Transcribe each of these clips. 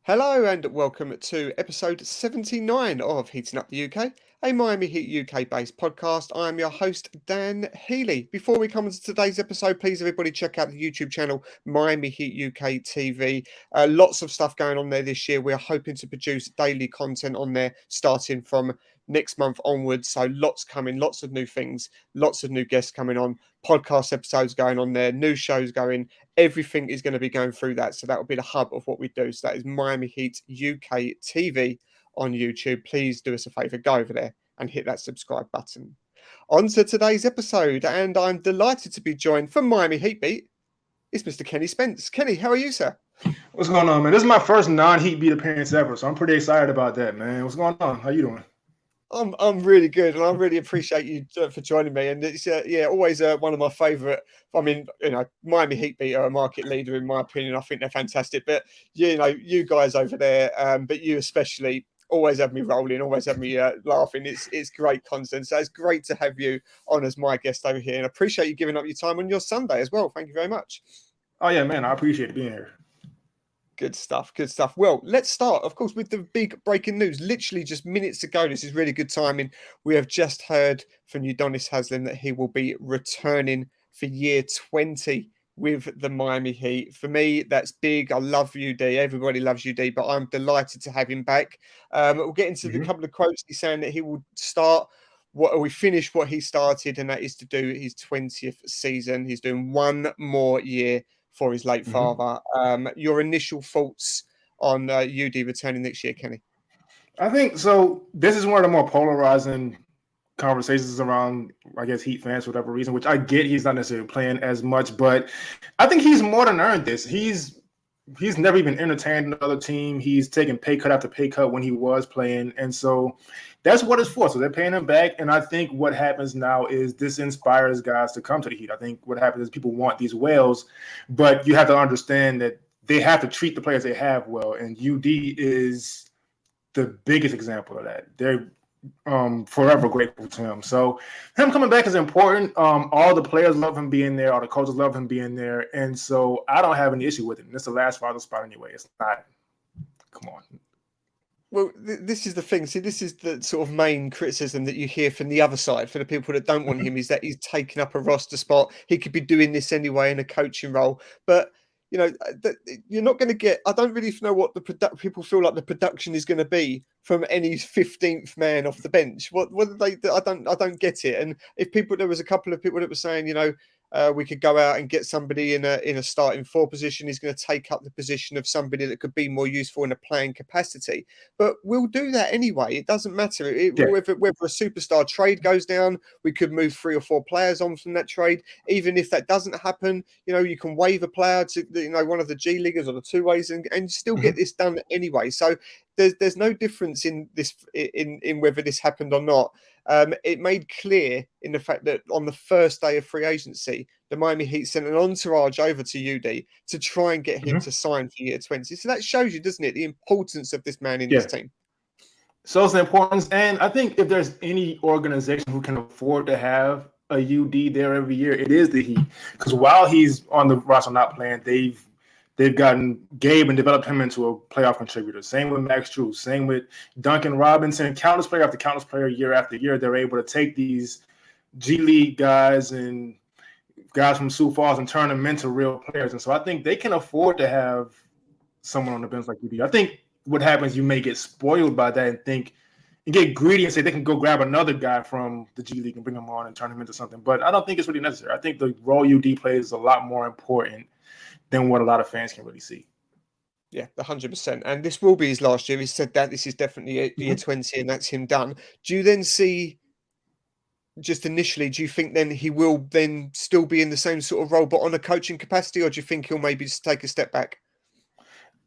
Hello and welcome to episode 79 of Heating Up the UK, a Miami Heat UK based podcast. I'm your host, Dan Healy. Before we come into today's episode, please everybody check out the YouTube channel, Miami Heat UK TV. Lots of stuff going on there this year. We're hoping to produce daily content on there starting from next month onwards. So lots coming, lots of new things, lots of new guests coming on, podcast episodes going on there, new shows going. Everything is going to be going through that. So that will be the hub of what we do. So that is Miami Heat UK TV on YouTube. Please do us a favor, go over there and hit that subscribe button. On to today's episode, and I'm delighted to be joined from Miami Heat Beat. It's Mr. Kenny Spence. Kenny, how are you, sir? What's going on, man? This is my first non-Heat Beat appearance ever, so I'm pretty excited about that, man. What's going on? How you doing? I'm really good, and I really appreciate you for joining me. And it's always one of my favourite. I mean, Miami Heat Beat are a market leader in my opinion. I think they're fantastic. But you guys over there, but you especially, always have me rolling, always have me laughing. It's great content. So it's great to have you on as my guest over here, and I appreciate you giving up your time on your Sunday as well. Thank you very much. Oh yeah, man. I appreciate being here. Good stuff. Good stuff. Well, let's start, of course, with the big breaking news. Literally just minutes ago, this is really good timing. We have just heard from Udonis Haslem that he will be returning for year 20 with the Miami Heat. For me, that's big. I love UD. Everybody loves UD, but I'm delighted to have him back. We'll get into the couple of quotes. He's saying that he will finish what he started, and that is to do his 20th season. He's doing one more year for his late father. Your initial thoughts on UD returning next year, Kenny? I think so. This is one of the more polarizing conversations around, I guess, Heat fans for whatever reason, which I get he's not necessarily playing as much, but I think he's more than earned this. He's never even entertained another team. He's taken pay cut after pay cut when he was playing. And so that's what it's for. So they're paying him back. And I think what happens now is this inspires guys to come to the Heat. I think what happens is people want these whales, but you have to understand that they have to treat the players they have well. And UD is the biggest example of that. They're forever grateful to him. So him coming back is important. All the players love him being there. All the coaches love him being there. And so I don't have any issue with it. It's the last father spot anyway. It's not. Come on. Well, this is the thing. See, this is the sort of main criticism that you hear from the other side, for the people that don't want him, is that he's taking up a roster spot. He could be doing this anyway in a coaching role. But you're not going to get. I don't really know what people feel like the production is going to be from any 15th man off the bench. What do they? I don't get it. And if there was a couple of people that were saying, we could go out and get somebody in a starting four position. He's going to take up the position of somebody that could be more useful in a playing capacity. But we'll do that anyway. It doesn't matter. Whether a superstar trade goes down, we could move 3 or 4 players on from that trade. Even if that doesn't happen, you can waive a player to one of the G Leaguers or the two ways and still get this done anyway. So there's no difference in this in whether this happened or not. It made clear in the fact that on the first day of free agency, the Miami Heat sent an entourage over to UD to try and get him to sign for year 20. So that shows you, doesn't it, the importance of this man in this team. So it's the importance. And I think if there's any organization who can afford to have a UD there every year, it is the Heat. Because while he's on the roster not playing, they've gotten Gabe and developed him into a playoff contributor. Same with Max Strus. Same with Duncan Robinson. Countless player after countless player, year after year, they're able to take these G League guys and guys from Sioux Falls and turn them into real players. And so I think they can afford to have someone on the bench like UD. I think what happens, you may get spoiled by that and get greedy and say they can go grab another guy from the G League and bring him on and turn him into something. But I don't think it's really necessary. I think the role UD plays is a lot more important than what a lot of fans can really see. Yeah, 100%. And this will be his last year. He said that this is definitely year 20 and that's him done. Do you then see, just initially, do you think then he will then still be in the same sort of role but on a coaching capacity, or do you think he'll maybe just take a step back?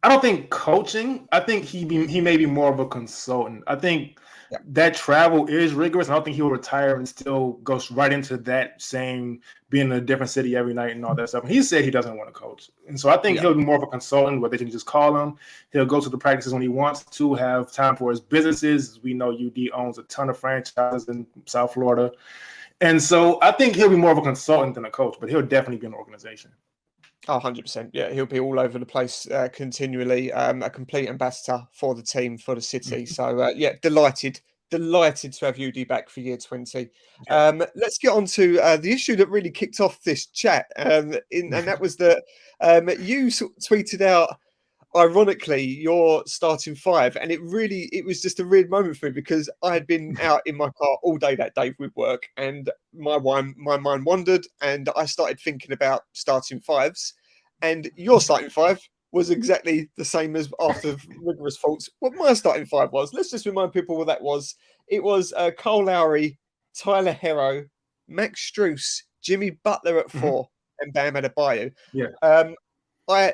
I don't think coaching. I think he may be more of a consultant. I think that travel is rigorous. I don't think he'll retire and still goes right into that same being in a different city every night and all that stuff. And he said he doesn't want to coach. And so I think he'll be more of a consultant where they can just call him. He'll go to the practices when he wants to, have time for his businesses. We know UD owns a ton of franchises in South Florida. And so I think he'll be more of a consultant than a coach, but he'll definitely be an organization. Oh, 100%. Yeah, he'll be all over the place continually. A complete ambassador for the team, for the city. Mhm. So, yeah, delighted to have UD back for year 20. Yeah. Let's get on to the issue that really kicked off this chat. And that was that you tweeted out, ironically, your starting five, and it was just a weird moment for me because I had been out in my car all day that day with work, and my mind wandered, and I started thinking about starting fives, and your starting five was exactly the same as after rigorous thoughts. What my starting five was, let's just remind people what that was. It was Cole Lowry, Tyler Herro, Max Struess, Jimmy Butler at Mhm. four, and Bam Adebayo. Yeah. Um, I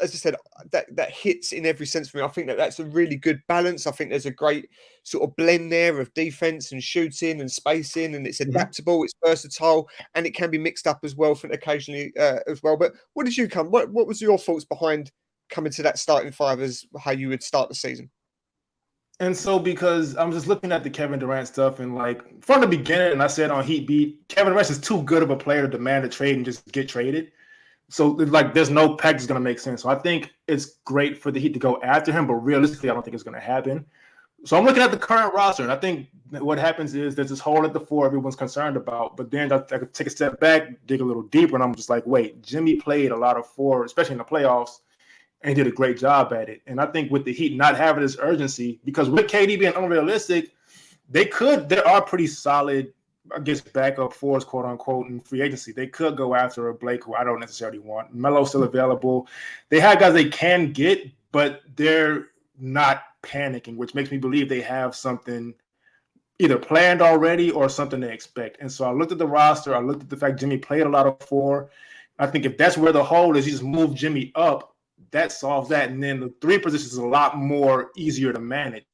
as I said, that hits in every sense for me. I think that's a really good balance. I think there's a great sort of blend there of defense and shooting and spacing, and it's Mhm. adaptable, it's versatile, and it can be mixed up as well for occasionally as well. But what did you come? What was your thoughts behind coming to that starting five as how you would start the season? And so, because I'm just looking at the Kevin Durant stuff, and like from the beginning, and I said on Heat Beat, Kevin Durant is too good of a player to demand a trade and just get traded. So, like, there's no package going to make sense. So, I think it's great for the Heat to go after him, but realistically, I don't think it's going to happen. So, I'm looking at the current roster, and I think what happens is there's this hole at the four everyone's concerned about. But then I could take a step back, dig a little deeper, and I'm just like, wait, Jimmy played a lot of four, especially in the playoffs, and he did a great job at it. And I think with the Heat not having this urgency, because with KD being unrealistic, there are pretty solid, I guess, backup fours, quote unquote, in free agency. They could go after a Blake, who I don't necessarily want. Melo's still available. They have guys they can get, but they're not panicking, which makes me believe they have something either planned already or something they expect. And so I looked at the roster. I looked at the fact Jimmy played a lot of four. I think if that's where the hole is, you just move Jimmy up. That solves that. And then the three position is a lot more easier to manage.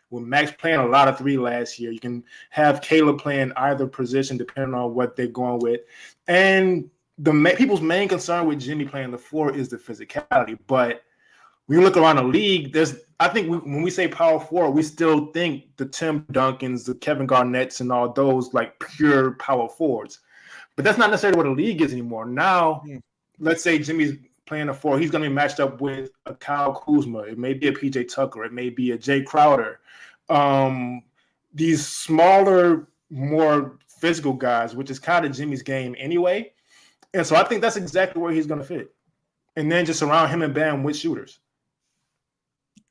With Max playing a lot of three last year, you can have Caleb playing either position depending on what they're going with. And people's main concern with Jimmy playing the four is the physicality. But when you look around the league, I think when we say power forward, we still think the Tim Duncans, the Kevin Garnetts, and all those like pure power forwards. But that's not necessarily what the league is anymore. Now, Hmm. let's say Jimmy's playing a four, he's going to be matched up with a Kyle Kuzma. It may be a PJ Tucker. It may be a Jay Crowder. These smaller, more physical guys, which is kind of Jimmy's game anyway. And so I think that's exactly where he's going to fit. And then just surround him and Bam with shooters.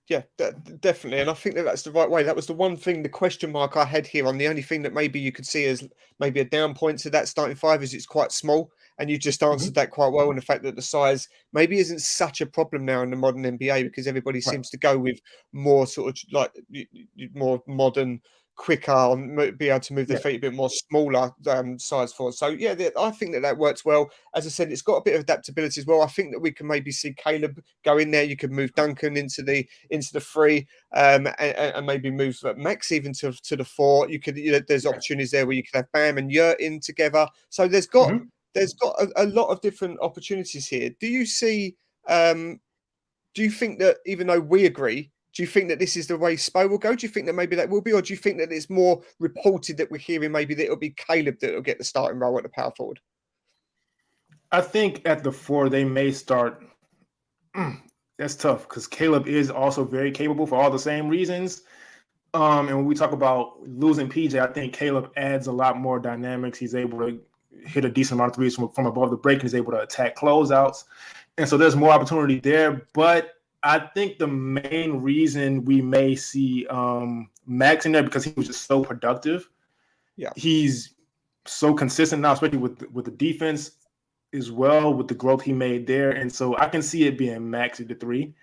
Yeah, definitely. And I think that that's the right way. That was the one thing, the question mark I had here on the only thing that maybe you could see as maybe a down point to that starting five is it's quite small. And you just answered Mm-hmm. that quite well. And the fact that the size maybe isn't such a problem now in the modern NBA because everybody Right. seems to go with more sort of like more modern, quicker, be able to move their Yeah. feet a bit more smaller size for. So, yeah, I think that works well. As I said, it's got a bit of adaptability as well. I think that we can maybe see Caleb go in there. You could move Duncan into the three, and maybe move Max even to the four. You could, there's Yeah. opportunities there where you could have Bam and Yurt in together. So Mm-hmm. there's got a lot of different opportunities here. Do you see? Um, do you think that even though we agree, do you think that this is the way Spo will go? Do you think that maybe that will be, or do you think that it's more reported that we're hearing maybe that it'll be Caleb that will get the starting role at the power forward? I think at the four, they may start. That's tough because Caleb is also very capable for all the same reasons. And when we talk about losing PJ, I think Caleb adds a lot more dynamics. He's able to hit a decent amount of threes from above the break, and he's able to attack closeouts. And so there's more opportunity there. But I think the main reason we may see Max in there because he was just so productive. Yeah. He's so consistent now, especially with the defense as well, with the growth he made there. And so I can see it being Max at the three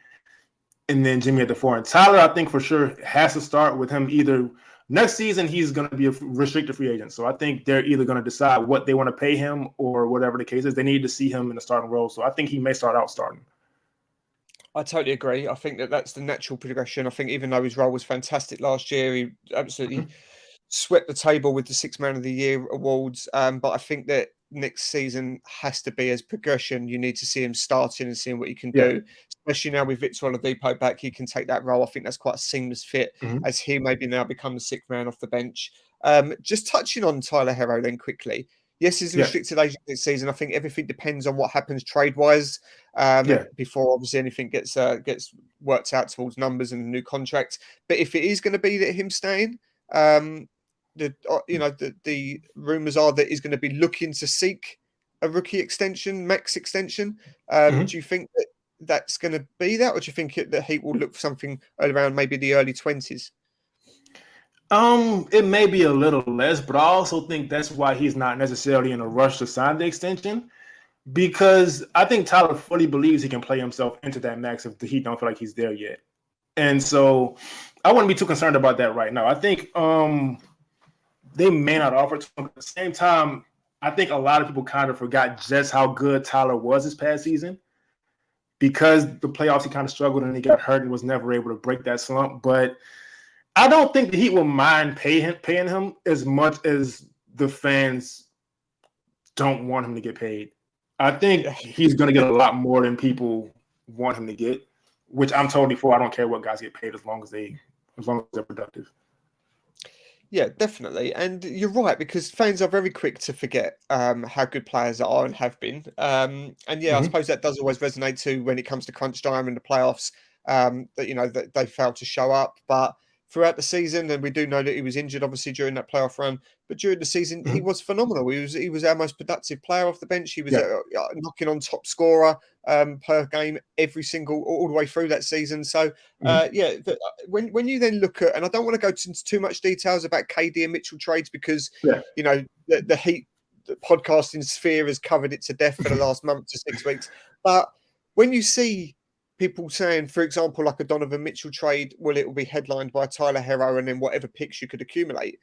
and then Jimmy at the four. And Tyler, I think for sure has to start with him either next season. He's going to be a restricted free agent. So I think they're either going to decide what they want to pay him or whatever the case is. They need to see him in the starting role. So I think he may start out starting. I totally agree. I think that that's the natural progression. I think even though his role was fantastic last year, he absolutely swept the table with the Six Man of the Year awards. But I think that next season has to be as progression. You need to see him starting and seeing what he can Yeah. do, especially now with Victor Oladipo back. He can take that role. I think that's quite a seamless fit Mm-hmm. as he maybe now become the sixth man off the bench. Just touching on Tyler Herro then quickly. Yes, he's a Yeah, restricted agent this season. I think everything depends on what happens trade-wise yeah. before obviously anything gets worked out towards numbers and a new contract. But if it is going to be that him staying, the rumors are that he's going to be looking to seek a rookie extension, max extension. Mhm. Do you think that that's going to be that, or do you think that Heat will look for something around maybe the early 20s? It may be a little less, but I also think that's why he's not necessarily in a rush to sign the extension because I think Tyler fully believes he can play himself into that max if the Heat don't feel like he's there yet. And so I wouldn't be too concerned about that right now. I think they may not offer to him. At the same time, I think a lot of people kind of forgot just how good Tyler was this past season because the playoffs he kind of struggled and he got hurt and was never able to break that slump. But I don't think the Heat will mind paying him as much as the fans don't want him to get paid. I think Yeah. he's going to get a lot more than people want him to get, which I'm totally for. I don't care what guys get paid as long as they're productive. Yeah, definitely. And you're right, because fans are very quick to forget how good players are and have been. And yeah, I Mm-hmm. suppose that does always resonate too when it comes to crunch time in the playoffs, that they failed to show up. But throughout the season, and we do know that he was injured obviously during that playoff run, but during the season he Mm-hmm. was phenomenal. He was our most productive player off the bench. He was Yeah. knocking on top scorer per game every single all the way through that season. So Mm-hmm. when you then look at, and I don't want to go into too much details about KD and Mitchell trades because Yeah. the Heat the podcasting sphere has covered it to death for the last month to 6 weeks. But when you see people saying, for example, like a Donovan Mitchell trade, well, it will be headlined by Tyler Hero and then whatever picks you could accumulate.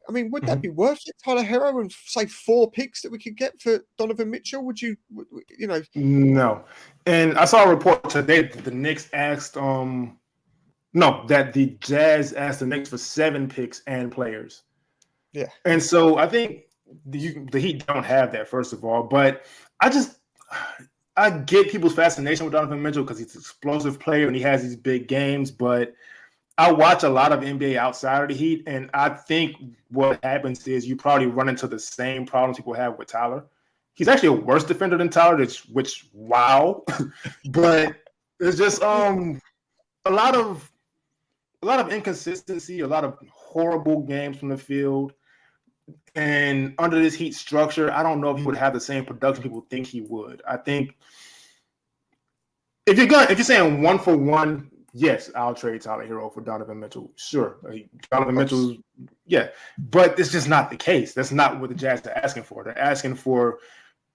I mean, would that Mm-hmm. be worth it, Tyler Hero, and say 4 picks that we could get for Donovan Mitchell? Would you, No. And I saw a report today that the Knicks asked no, that the Jazz asked the Knicks for 7 picks and players. Yeah. And so I think the Heat don't have that, first of all. But I get people's fascination with Donovan Mitchell because he's an explosive player and he has these big games. But I watch a lot of NBA outside of the Heat, and I think what happens is you probably run into the same problems people have with Tyler. He's actually a worse defender than Tyler, which wow. But there's just a lot of inconsistency, a lot of horrible games from the field. And under this Heat structure, I don't know if he would have the same production people think he would. I think if you're saying one for one, yes, I'll trade Tyler Hero for Donovan Mitchell. Sure, Donovan Mitchell, yeah, but it's just not the case. That's not what the Jazz are asking for. They're asking for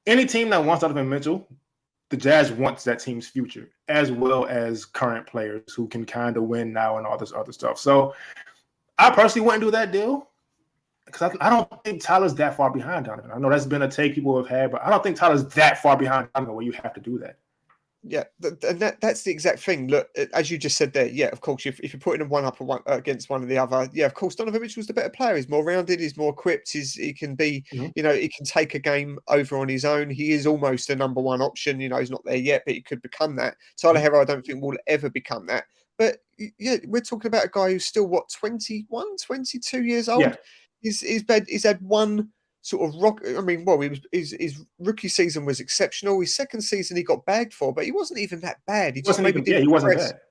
any team that wants Donovan Mitchell. The Jazz wants that team's future as well as current players who can kind of win now and all this other stuff. So I personally wouldn't do that deal because I don't think Tyler's that far behind Donovan. I know that's been a take people have had, but I don't think Tyler's that far behind Donovan where you have to do that. Yeah, and that's the exact thing. Look, as you just said there, yeah, of course, if you're putting them one up or one against one or the other, yeah, of course, Donovan Mitchell's the better player. He's more rounded, he's more equipped. He can be, Mhm. he can take a game over on his own. He is almost a number one option. He's not there yet, but he could become that. Tyler Mhm. Hero, I don't think will ever become that. But yeah, we're talking about a guy who's still 21, 22 years Yeah, old. He's had one sort of rock. I mean, well, his rookie season was exceptional. His second season he got bagged for, but he wasn't even that bad. He just maybe didn't he wasn't progress. bad.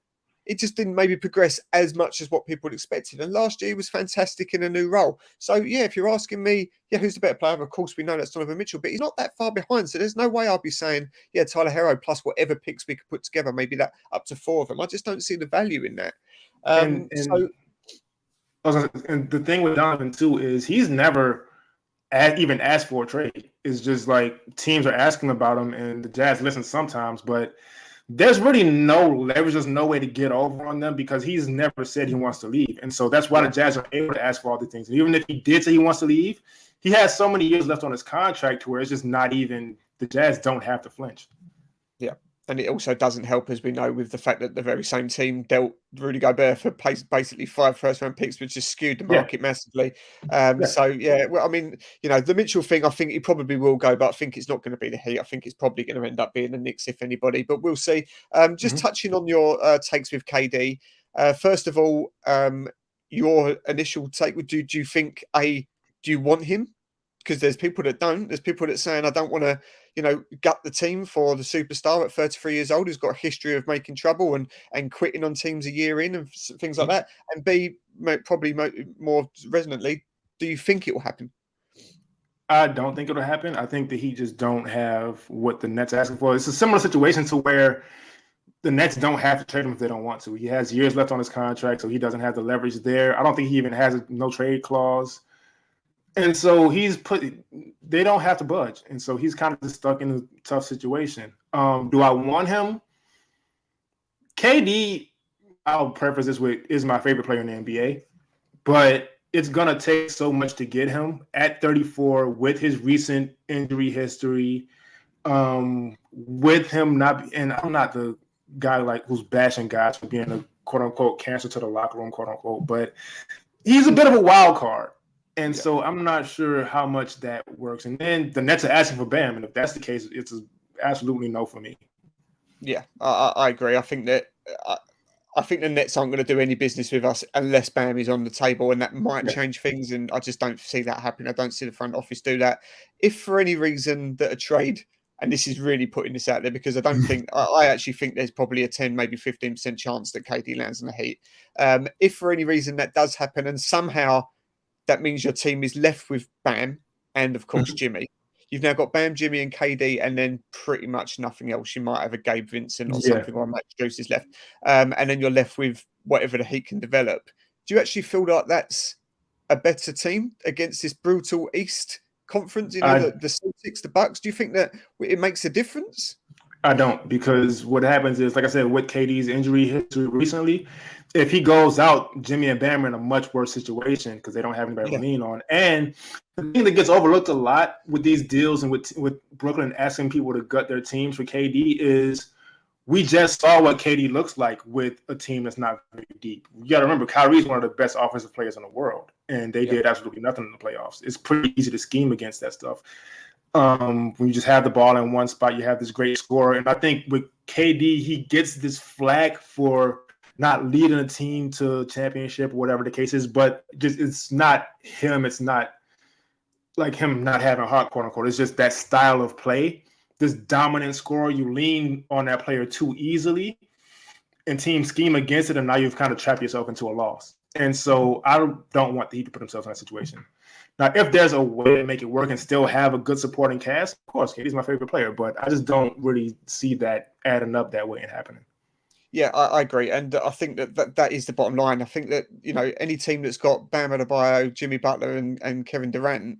It just didn't maybe progress as much as what people expected. And last year he was fantastic in a new role. So yeah, if you're asking me, yeah, who's the better player? Of course, we know that's Donovan Mitchell, but he's not that far behind. So there's no way I'll be saying, yeah, Tyler Hero plus whatever picks we could put together, maybe that up to 4 of them. I just don't see the value in that. And So and the thing with Donovan too is he's never even asked for a trade. It's just like teams are asking about him, and the Jazz listen sometimes, but there's really no leverage. There's no way to get over on them because he's never said he wants to leave, and so that's why the Jazz are able to ask for all these things. And even if he did say he wants to leave, he has so many years left on his contract to where it's just not even the Jazz don't have to flinch. yeah. And it also doesn't help, as we know, with the fact that the very same team dealt Rudy Gobert for basically 5 first-round picks, which just skewed the Yeah, market massively. yeah. So, yeah, well, I mean, the Mitchell thing, I think he probably will go, but I think it's not going to be the Heat. I think it's probably going to end up being the Knicks, if anybody, but we'll see. Just Mm-hmm. touching on your takes with KD, first of all, your initial take, do you think, do you want him? because there's people that don't. There's people that saying, I don't want to, gut the team for the superstar at 33 years old who's got a history of making trouble and quitting on teams a year in and things like that. And B, probably more resonantly, do you think it will happen? I don't think it'll happen. I think the Heat just don't have what the Nets are asking for. It's a similar situation to where the Nets don't have to trade him if they don't want to. He has years left on his contract, so he doesn't have the leverage there. I don't think he even has a no trade clause. And so they don't have to budge. And so he's kind of just stuck in a tough situation. Do I want him? KD, I'll preface this with, is my favorite player in the NBA, but it's going to take so much to get him at 34 with his recent injury history, with him not, and I'm not the guy like who's bashing guys for being a quote unquote cancer to the locker room, quote unquote, but he's a bit of a wild card. And so I'm not sure how much that works. And then the Nets are asking for Bam. And if that's the case, it's absolutely no for me. Yeah, I agree. I think that I think the Nets aren't going to do any business with us unless Bam is on the table, and that might change things. And I just don't see that happening. I don't see the front office do that. If for any reason that a trade, and this is really putting this out there because I don't think I actually think there's probably a 10, maybe 15% chance that KD lands in the Heat. If for any reason that does happen, and somehow that means your team is left with Bam and, of course, Jimmy. You've now got Bam, Jimmy, and KD, and then pretty much nothing else. You might have a Gabe Vincent or something, or a Max Juice is left. And then you're left with whatever the Heat can develop. Do you actually feel like that's a better team against this brutal East conference? The Celtics, the Bucks. Do you think that it makes a difference? I don't, because what happens is, like I said, with KD's injury history recently, if he goes out, Jimmy and Bam are in a much worse situation because they don't have anybody to lean on. And the thing that gets overlooked a lot with these deals and with Brooklyn asking people to gut their teams for KD is we just saw what KD looks like with a team that's not very deep. You got to remember, Kyrie's one of the best offensive players in the world, and they did absolutely nothing in the playoffs. It's pretty easy to scheme against that stuff. When you just have the ball in one spot, you have this great scorer. And I think with KD, he gets this flag for not leading a team to championship or whatever the case is, but just it's not him. It's not like him not having heart, quote unquote. It's just that style of play. This dominant scorer, you lean on that player too easily and team scheme against it, and now you've kind of trapped yourself into a loss. And so I don't want the Heat to put themselves in that situation. Now, if there's a way to make it work and still have a good supporting cast, of course, KD's my favorite player, but I just don't really see that adding up that way and happening. Yeah, I agree. And I think that is the bottom line. I think that, any team that's got Bam Adebayo, Jimmy Butler and Kevin Durant,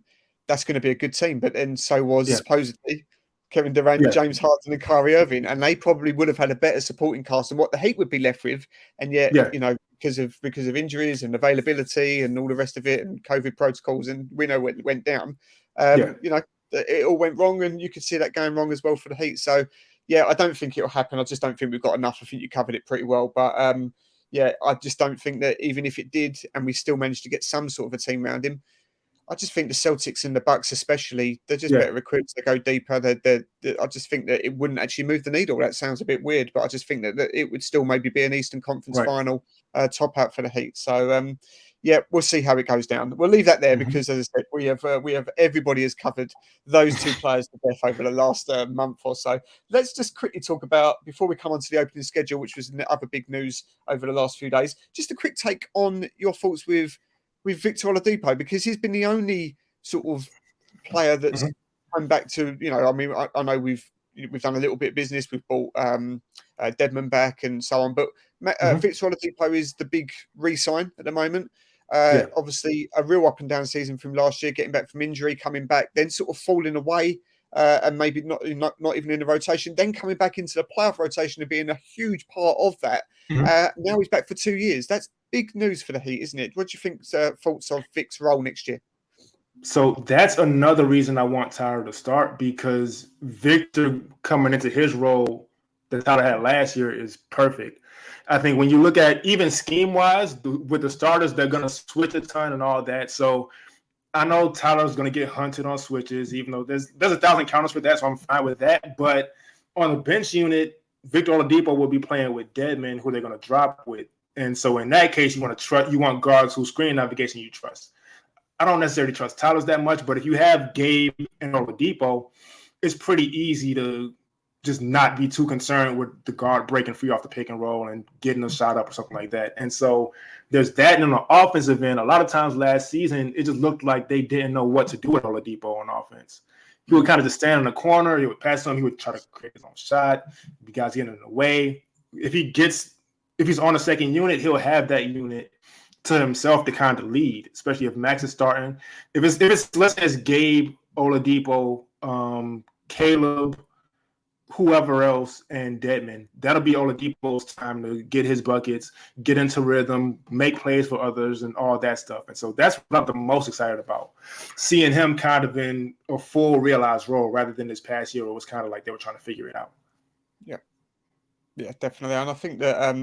that's going to be a good team. But then so was supposedly Kevin Durant, James Harden and Kyrie Irving. And they probably would have had a better supporting cast than what the Heat would be left with. And yet, because of injuries and availability and all the rest of it and COVID protocols, and we know what went down, it all went wrong. And you could see that going wrong as well for the Heat. So, yeah, I don't think it'll happen. I just don't think we've got enough. I think you covered it pretty well. But, I just don't think that even if it did and we still managed to get some sort of a team around him, I just think the Celtics and the Bucks especially, they're just better equipped. They go deeper. I just think that it wouldn't actually move the needle. That sounds a bit weird, but I just think that it would still maybe be an Eastern Conference final top out for the Heat. So, we'll see how it goes down. We'll leave that there because, as I said, we have everybody has covered those two players to death over the last month or so. Let's just quickly talk about, before we come on to the opening schedule, which was the other big news over the last few days, just a quick take on your thoughts with Victor Oladipo, because he's been the only sort of player that's come back to, I know we've done a little bit of business. We've bought Deadman back and so on, but Victor Oladipo is the big re-sign at the moment. Obviously, a real up and down season from last year, getting back from injury, coming back, then sort of falling away, and maybe not even in the rotation, then coming back into the playoff rotation and being a huge part of that. Now he's back for 2 years. That's big news for the Heat, isn't it? What do you think thoughts of Vic's role next year? So that's another reason I want Tyler to start, because Victor coming into his role that Tyler had last year is perfect. I think when you look at even scheme-wise, with the starters, they're going to switch a ton and all that. So I know Tyler's going to get hunted on switches, even though there's 1,000 counters for that, so I'm fine with that. But on the bench unit, Victor Oladipo will be playing with Deadman, who they're going to drop with. And so in that case, you want guards who screen navigation you trust. I don't necessarily trust Tyler's that much, but if you have Gabe and Oladipo, it's pretty easy to just not be too concerned with the guard breaking free off the pick and roll and getting a shot up or something like that. And so there's that. And on the offensive end, a lot of times last season, it just looked like they didn't know what to do with Oladipo on offense. He would kind of just stand in the corner. He would pass to him. He would try to create his own shot. The guys getting in the way. If he's on a second unit, he'll have that unit to himself to kind of lead, especially if Max is starting. If it's let's say it's Gabe, Oladipo, Caleb, whoever else, and Dedmon, that'll be Oladipo's time to get his buckets, get into rhythm, make plays for others, and all that stuff. And so that's what I'm the most excited about, seeing him kind of in a full realized role rather than this past year where it was kind of like they were trying to figure it out. Yeah, definitely. And I think that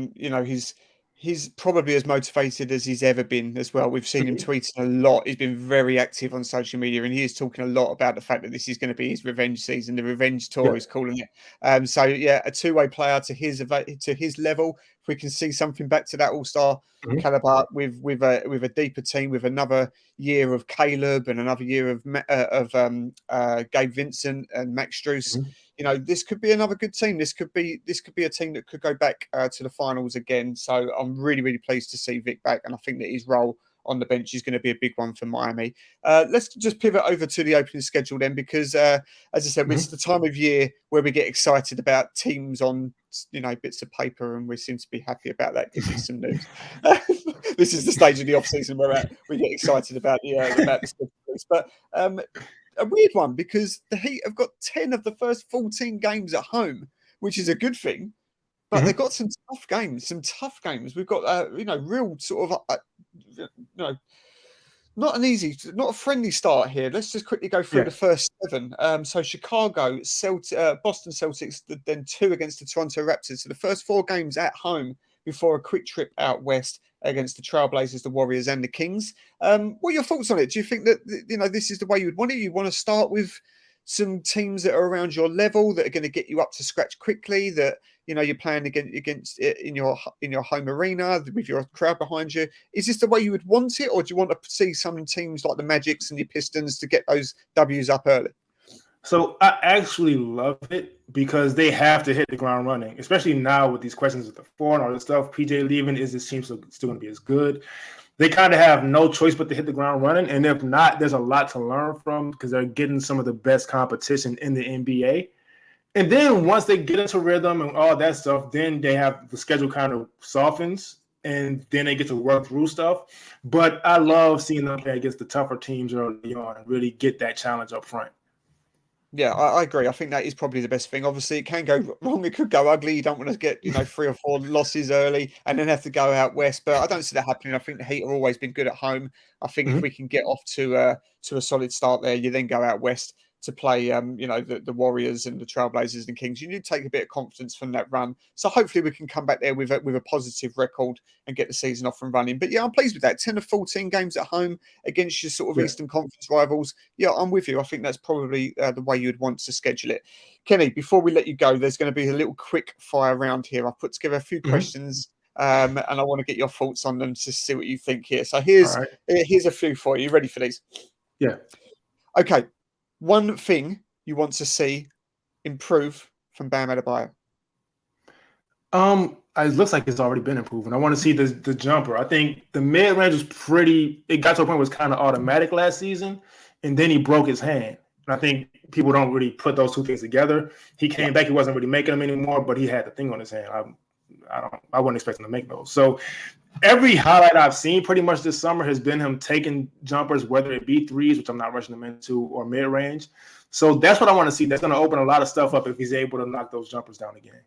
he's probably as motivated as he's ever been as well. We've seen him tweeting a lot. He's been very active on social media, and he is talking a lot about the fact that this is going to be his revenge season. The revenge tour is calling it. So yeah, a two-way player to his level. If we can see something back to that all-star caliber with a deeper team, with another year of Caleb and another year of Gabe Vincent and Max Strus. This could be another good team. This could be a team that could go back to the finals again. So I'm really, really pleased to see Vic back, and I think that his role on the bench is going to be a big one for Miami. Let's just pivot over to the opening schedule then, because as I said, it's the time of year where we get excited about teams on bits of paper, and we seem to be happy about that because it's some news. This is the stage of the off season where we get excited about the schedules, but. A weird one, because the Heat have got 10 of the first 14 games at home, which is a good thing, but they've got some tough games. We've got, real sort of, not a friendly start here. Let's just quickly go through the first 7. So Chicago, Boston Celtics, then 2 against the Toronto Raptors. So the first 4 games at home before a quick trip out west against the Trailblazers, the Warriors, and the Kings. What are your thoughts on it? Do you think that this is the way you would want it? You want to start with some teams that are around your level that are going to get you up to scratch quickly, that you're playing against in your home arena with your crowd behind you? Is this the way you would want it, or do you want to see some teams like the Magics and the Pistons to get those W's up early? So I actually love it because they have to hit the ground running, especially now with these questions at the 4 and all this stuff. PJ leaving, is this team still going to be as good? They kind of have no choice but to hit the ground running. And if not, there's a lot to learn from because they're getting some of the best competition in the NBA. And then once they get into rhythm and all that stuff, then they have the schedule kind of softens and then they get to work through stuff. But I love seeing them play against the tougher teams early on and really get that challenge up front. Yeah, I agree. I think that is probably the best thing. Obviously, it can go wrong. It could go ugly. You don't want to get 3 or 4 losses early and then have to go out west. But I don't see that happening. I think the Heat have always been good at home. I think if we can get off to a solid start there, you then go out west to play, the Warriors and the Trailblazers and Kings. You need to take a bit of confidence from that run. So hopefully we can come back there with a positive record and get the season off and running. But yeah, I'm pleased with that. 10 of 14 games at home against your sort of Eastern Conference rivals. Yeah, I'm with you. I think that's probably the way you'd want to schedule it. Kenny, before we let you go, there's going to be a little quick fire round here. I've put together a few questions and I want to get your thoughts on them to see what you think here. So here's a few for you. Ready for these? Yeah. Okay. One thing you want to see improve from Bam Adebayo? It looks like it's already been improving. I want to see the jumper. I think the mid range was pretty. It got to a point where it was kind of automatic last season, and then he broke his hand. And I think people don't really put those two things together. He came back. He wasn't really making them anymore, but he had the thing on his hand. I wasn't expecting to make those. So every highlight I've seen pretty much this summer has been him taking jumpers, whether it be threes, which I'm not rushing him into, or mid-range. So that's what I want to see. That's going to open a lot of stuff up if he's able to knock those jumpers down again.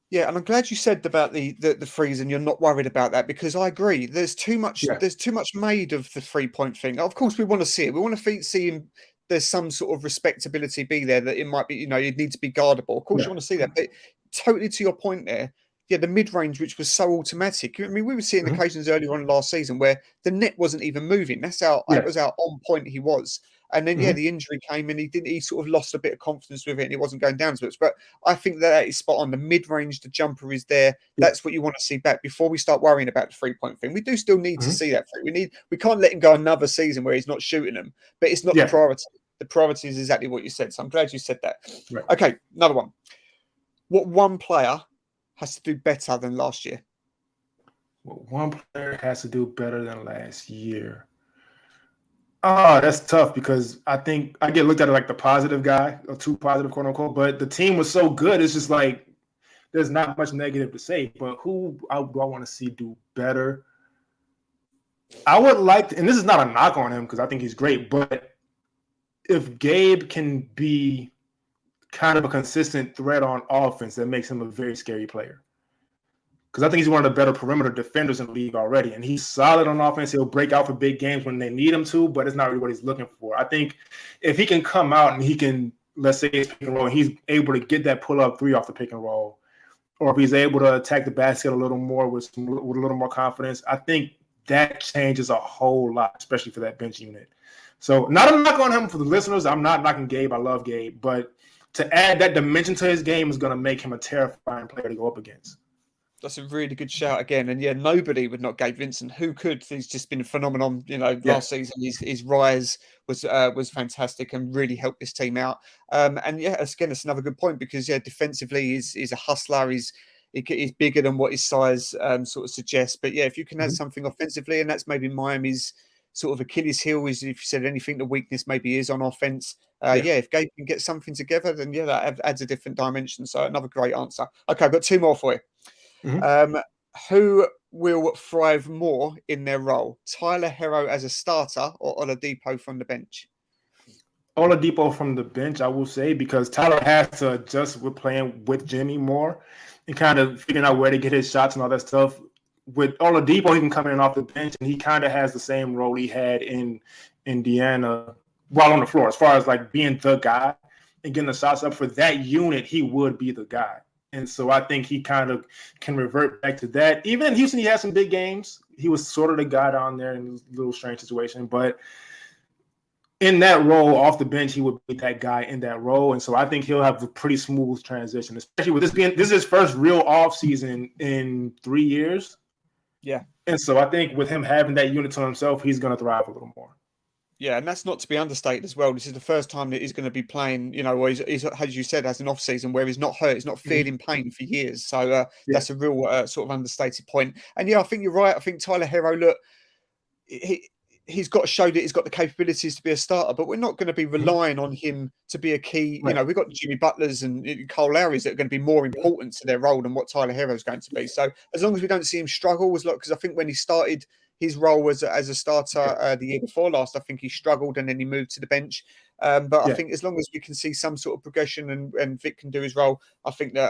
Yeah, and I'm glad you said about the threes, and you're not worried about that, because I agree. There's too much. There's too much made of the 3-point thing. Of course, we want to see it. We want to see him. There's some sort of respectability be there that it might be. You'd need to be guardable. Of course, you want to see that. But totally to your point there, the mid-range, which was so automatic. I mean, we were seeing Mhm. occasions earlier on last season where the net wasn't even moving. That Yeah. was how on point he was. And then, Mhm. the injury came and he sort of lost a bit of confidence with it and it wasn't going down as much. But I think that is spot on. The mid-range, the jumper is there. Yeah. That's what you want to see back before we start worrying about the three-point thing. We do still need to Mhm. see that. We can't let him go another season where he's not shooting them, but it's not the Yeah. priority. The priority is exactly what you said. So I'm glad you said that. Right. Okay, another one. What one player has to do better than last year? Well, one player has to do better than last year. Oh, that's tough because I think I get looked at like the positive guy or too positive, quote unquote. But the team was so good, it's just like there's not much negative to say. But who do I want to see do better? I would like to, and this is not a knock on him because I think he's great, but if Gabe can be kind of a consistent threat on offense, that makes him a very scary player. Because I think he's one of the better perimeter defenders in the league already. And he's solid on offense. He'll break out for big games when they need him to, but it's not really what he's looking for. I think if he can come out and he can, let's say it's pick and roll, and he's able to get that pull-up three off the pick and roll, or if he's able to attack the basket a little more with a little more confidence, I think that changes a whole lot, especially for that bench unit. So not a knock on him for the listeners. I'm not knocking Gabe. I love Gabe. But to add that dimension to his game is going to make him a terrifying player to go up against. That's a really good shout again. And nobody would not Gabe Vincent. Who could? He's just been a phenomenon. Yeah. Last season his rise was fantastic and really helped this team out. And again, it's another good point because defensively he's a hustler. He's bigger than what his size sort of suggests. But if you can add something offensively, and that's maybe Miami's sort of Achilles heel, is if you said anything, the weakness maybe is on offense. If Gabe can get something together, then that adds a different dimension. So another great answer. Okay, I've got two more for you. Who will thrive more in their role? Tyler Hero as a starter or Oladipo from the bench? Oladipo from the bench, I will say, because Tyler has to adjust with playing with Jimmy more and kind of figuring out where to get his shots and all that stuff. With Oladipo, he can come in off the bench and he kind of has the same role he had in Indiana while on the floor, as far as like being the guy and getting the shots up for that unit. He would be the guy. And so I think he kind of can revert back to that. Even in Houston, he had some big games. He was sort of the guy down there in a little strange situation. But in that role, off the bench, he would be that guy in that role. And so I think he'll have a pretty smooth transition, especially with this is his first real off season in 3 years. Yeah. And so I think with him having that unit to himself, he's going to thrive a little more. Yeah, and that's not to be understated as well. This is the first time that he's going to be playing, or he's as you said, has an off season where he's not hurt, he's not feeling pain for years. So that's a real sort of understated point. And I think you're right. I think Tyler Hero, look, he's got to show that he's got the capabilities to be a starter, but we're not going to be relying on him to be a key. Right. We've got Jimmy Butlers and Cole Lowry's that are going to be more important to their role than what Tyler Hero is going to be. So as long as we don't see him struggle, because I think when he started his role as a starter the year before last, I think he struggled and then he moved to the bench. But I think as long as we can see some sort of progression and Vic can do his role, I think that,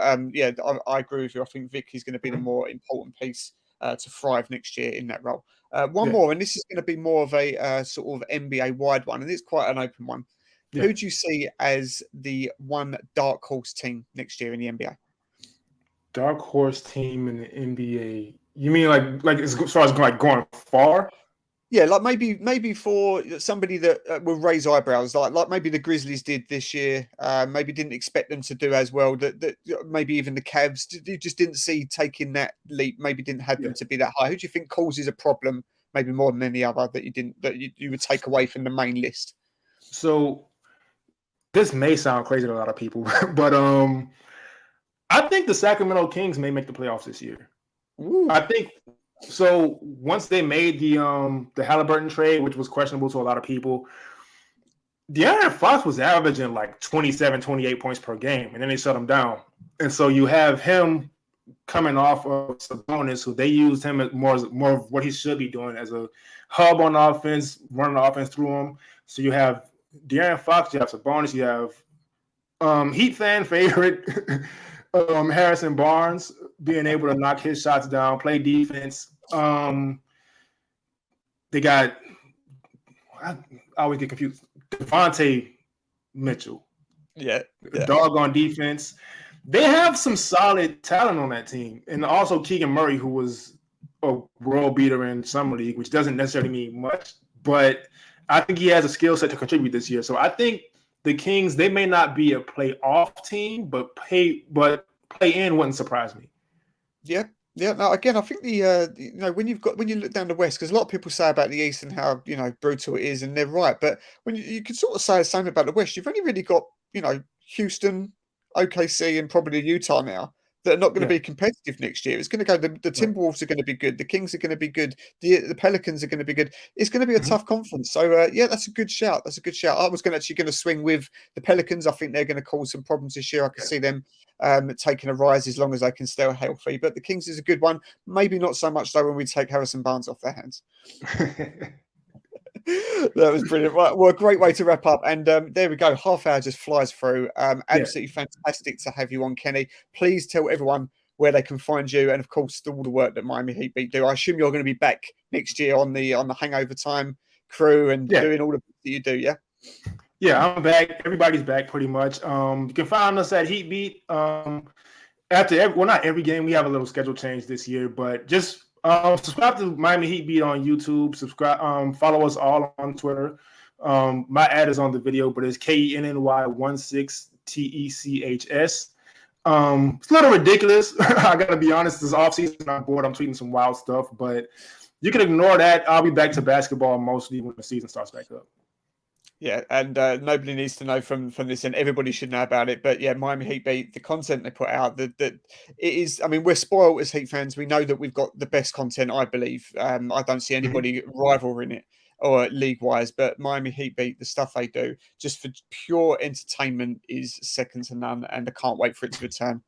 I agree with you. I think Vic is going to be the more important piece to thrive next year in that role. One more, and this is going to be more of a sort of NBA wide one, and it's quite an open one. Yeah. Who do you see as the one dark horse team next year in the NBA? Dark horse team in the NBA. You mean like as far as going far? Yeah, like maybe for somebody that will raise eyebrows, like maybe the Grizzlies did this year. Maybe didn't expect them to do as well. That maybe even the Cavs, you just didn't see taking that leap. Maybe didn't have them to be that high. Who do you think causes a problem, maybe more than any other that you would take away from the main list? So this may sound crazy to a lot of people, but I think the Sacramento Kings may make the playoffs this year. Ooh. I think so. Once they made the Halliburton trade, which was questionable to a lot of people, De'Aaron Fox was averaging like 27, 28 points per game, and then they shut him down. And so you have him coming off of Sabonis, who they used him as more of what he should be doing as a hub on offense, running the offense through him. So you have De'Aaron Fox, you have Sabonis, you have Heat fan favorite Harrison Barnes being able to knock his shots down, play defense. They got, I always get confused, Devontae Mitchell. Yeah. Dog on defense. They have some solid talent on that team, and also Keegan Murray, who was a world beater in summer league, which doesn't necessarily mean much, but I think he has a skill set to contribute this year. So I think the Kings, they may not be a playoff team, but play in wouldn't surprise me. Yeah. Yeah, no, again, I think when you look down the West, because a lot of people say about the East and how, brutal it is, and they're right. But when you can sort of say the same about the West, you've only really got, Houston, OKC, and probably Utah now that are not going to Yeah. be competitive next year. It's going to go, the Right. Timberwolves are going to be good, the Kings are going to be good, the Pelicans are going to be good. It's going to be a Mhm. tough conference. So yeah, that's a good shout. That's a good shout. I was going to swing with the Pelicans. I think they're going to cause some problems this year. I can Yeah. see them taking a rise as long as they can stay healthy. But the Kings is a good one. Maybe not so much though when we take Harrison Barnes off their hands. That was brilliant. Right, well, a great way to wrap up. And there we go. Half hour just flies through. Yeah. Absolutely fantastic to have you on, Kenny. Please tell everyone where they can find you, and of course, all the work that Miami Heat Beat do. I assume you're going to be back next year on the Hangover Time crew and Yeah. doing all the things that you do. Yeah. Yeah, I'm back. Everybody's back pretty much. You can find us at Heat Beat. Not every game. We have a little schedule change this year, but just subscribe to Miami Heat Beat on YouTube. Subscribe. Follow us all on Twitter. My ad is on the video, but it's KENNY16TECHS. It's a little ridiculous. I gotta be honest. This offseason, I'm bored. I'm tweeting some wild stuff, but you can ignore that. I'll be back to basketball mostly when the season starts back up. Yeah, and nobody needs to know from this, and everybody should know about it. But yeah, Miami Heat Beat, the content they put out, that it is. I mean, we're spoiled as Heat fans. We know that we've got the best content. I believe. I don't see anybody rivaling it or league wise. But Miami Heat Beat, the stuff they do, just for pure entertainment, is second to none, and I can't wait for it to return.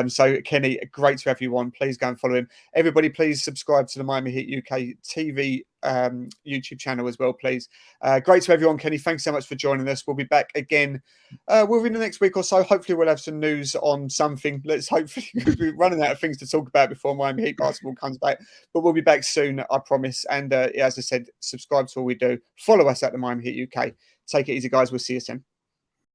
So Kenny, great to have you on. Please go and follow him. Everybody, please subscribe to the Miami Heat UK TV YouTube channel as well, please. Great to have you on, Kenny. Thanks so much for joining us. We'll be back again within the next week or so. Hopefully, we'll have some news on something. Let's hopefully we're running out of things to talk about before Miami Heat basketball comes back. But we'll be back soon, I promise. And as I said, subscribe to all we do. Follow us at the Miami Heat UK. Take it easy, guys. We'll see you soon.